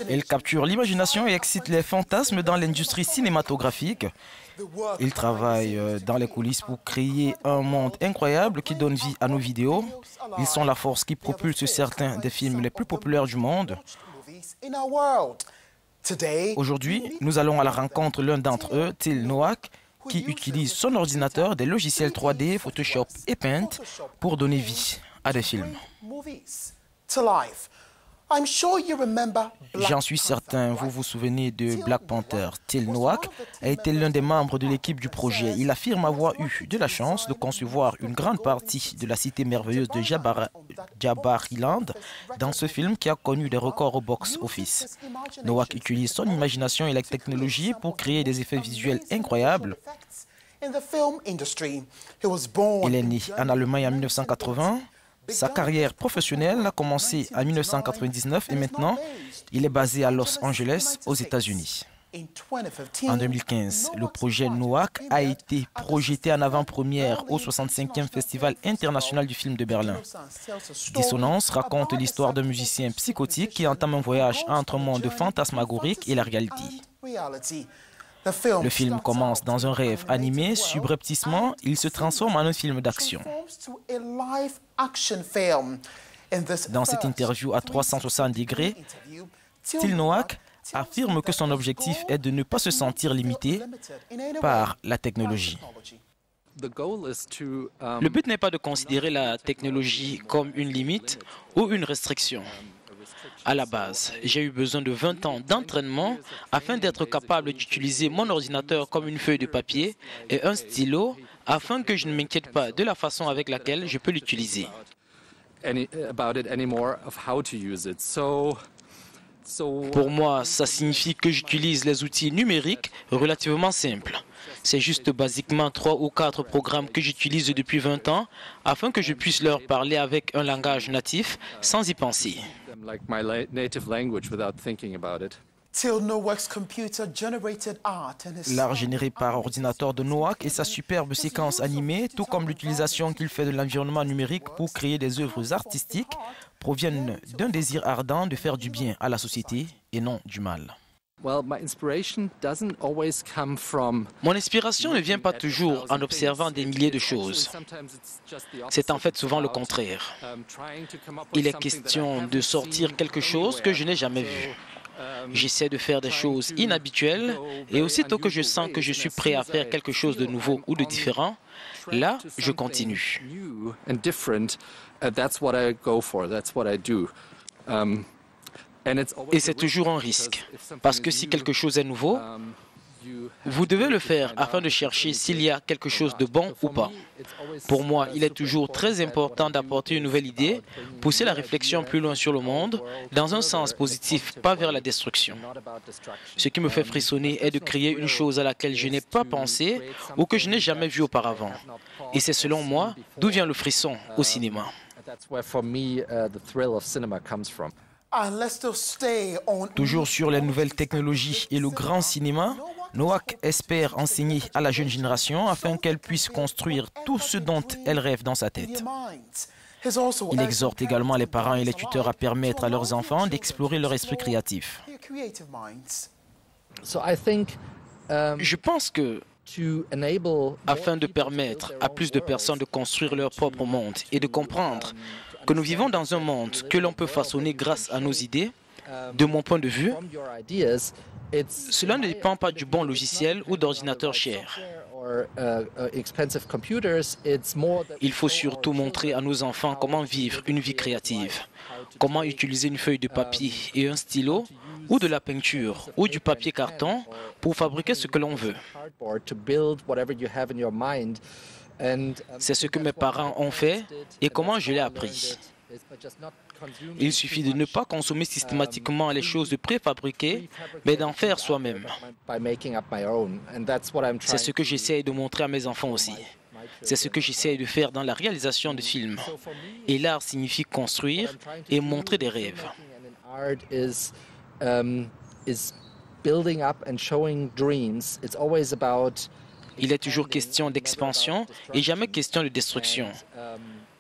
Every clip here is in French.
Il capture l'imagination et excite les fantasmes dans l'industrie cinématographique. Il travaille dans les coulisses pour créer un monde incroyable qui donne vie à nos vidéos. Ils sont la force qui propulse certains des films les plus populaires du monde. Aujourd'hui, nous allons à la rencontre l'un d'entre eux, Till Noack, qui utilise son ordinateur, des logiciels 3D, Photoshop et Paint pour donner vie à des films. J'en suis certain, vous vous souvenez de Black Panther. Till Noack a été l'un des membres de l'équipe du projet. Il affirme avoir eu de la chance de concevoir une grande partie de la cité merveilleuse de Jabariland dans ce film qui a connu des records au box-office. Noack utilise son imagination et la technologie pour créer des effets visuels incroyables. Il est né en Allemagne en 1980. Sa carrière professionnelle a commencé en 1999 et maintenant, il est basé à Los Angeles, aux États-Unis. En 2015, le projet Noack a été projeté en avant-première au 65e Festival international du film de Berlin. Dissonance raconte l'histoire d'un musicien psychotique qui entame un voyage entre un monde fantasmagorique et la réalité. Le film commence dans un rêve animé, subrepticement, il se transforme en un film d'action. Dans cette interview à 360 degrés, Till Noack affirme que son objectif est de ne pas se sentir limité par la technologie. Le but n'est pas de considérer la technologie comme une limite ou une restriction. À la base, j'ai eu besoin de 20 ans d'entraînement afin d'être capable d'utiliser mon ordinateur comme une feuille de papier et un stylo afin que je ne m'inquiète pas de la façon avec laquelle je peux l'utiliser. Pour moi, ça signifie que j'utilise les outils numériques relativement simples. C'est juste basiquement 3 ou 4 programmes que j'utilise depuis 20 ans afin que je puisse leur parler avec un langage natif sans y penser. L'art généré par ordinateur de Noack et sa superbe séquence animée, tout comme l'utilisation qu'il fait de l'environnement numérique pour créer des œuvres artistiques, proviennent d'un désir ardent de faire du bien à la société et non du mal. Mon inspiration ne vient pas toujours en observant des milliers de choses. C'est en fait souvent le contraire. Il est question de sortir quelque chose que je n'ai jamais vu. J'essaie de faire des choses inhabituelles et aussitôt que je sens que je suis prêt à faire quelque chose de nouveau ou de différent, là, je continue. Et c'est toujours un risque, parce que si quelque chose est nouveau, vous devez le faire afin de chercher s'il y a quelque chose de bon ou pas. Pour moi, il est toujours très important d'apporter une nouvelle idée, pousser la réflexion plus loin sur le monde, dans un sens positif, pas vers la destruction. Ce qui me fait frissonner est de créer une chose à laquelle je n'ai pas pensé ou que je n'ai jamais vue auparavant. Et c'est selon moi d'où vient le frisson au cinéma. Toujours sur les nouvelles technologies et le grand cinéma, Noack espère enseigner à la jeune génération afin qu'elle puisse construire tout ce dont elle rêve dans sa tête. Il exhorte également les parents et les tuteurs à permettre à leurs enfants d'explorer leur esprit créatif. Je pense que, afin de permettre à plus de personnes de construire leur propre monde et de comprendre que nous vivons dans un monde que l'on peut façonner grâce à nos idées, de mon point de vue, cela ne dépend pas du bon logiciel ou d'ordinateur cher. Il faut surtout montrer à nos enfants comment vivre une vie créative, comment utiliser une feuille de papier et un stylo, ou de la peinture, ou du papier carton pour fabriquer ce que l'on veut. C'est ce que mes parents ont fait et comment je l'ai appris. Il suffit de ne pas consommer systématiquement les choses préfabriquées, mais d'en faire soi-même. C'est ce que j'essaie de montrer à mes enfants aussi. C'est ce que j'essaie de faire dans la réalisation de films. Et l'art signifie construire et montrer des rêves. Il est toujours question d'expansion et jamais question de destruction.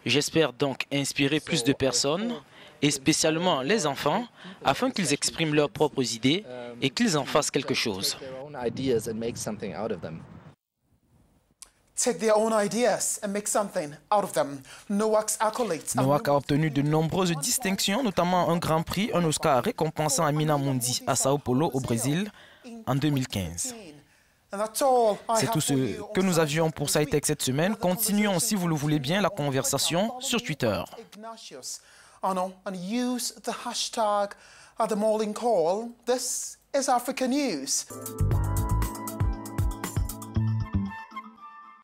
J'espère donc inspirer plus de personnes, et spécialement les enfants, afin qu'ils expriment leurs propres idées et qu'ils en fassent quelque chose. Noack a obtenu de nombreuses distinctions, notamment un Grand Prix, un Oscar récompensant Amina Mundi à Sao Paulo au Brésil en 2015. C'est tout ce que nous avions pour SciTech cette semaine. Continuons, si vous le voulez bien, la conversation sur Twitter. And use the hashtag @themorningcall. This is Africa News.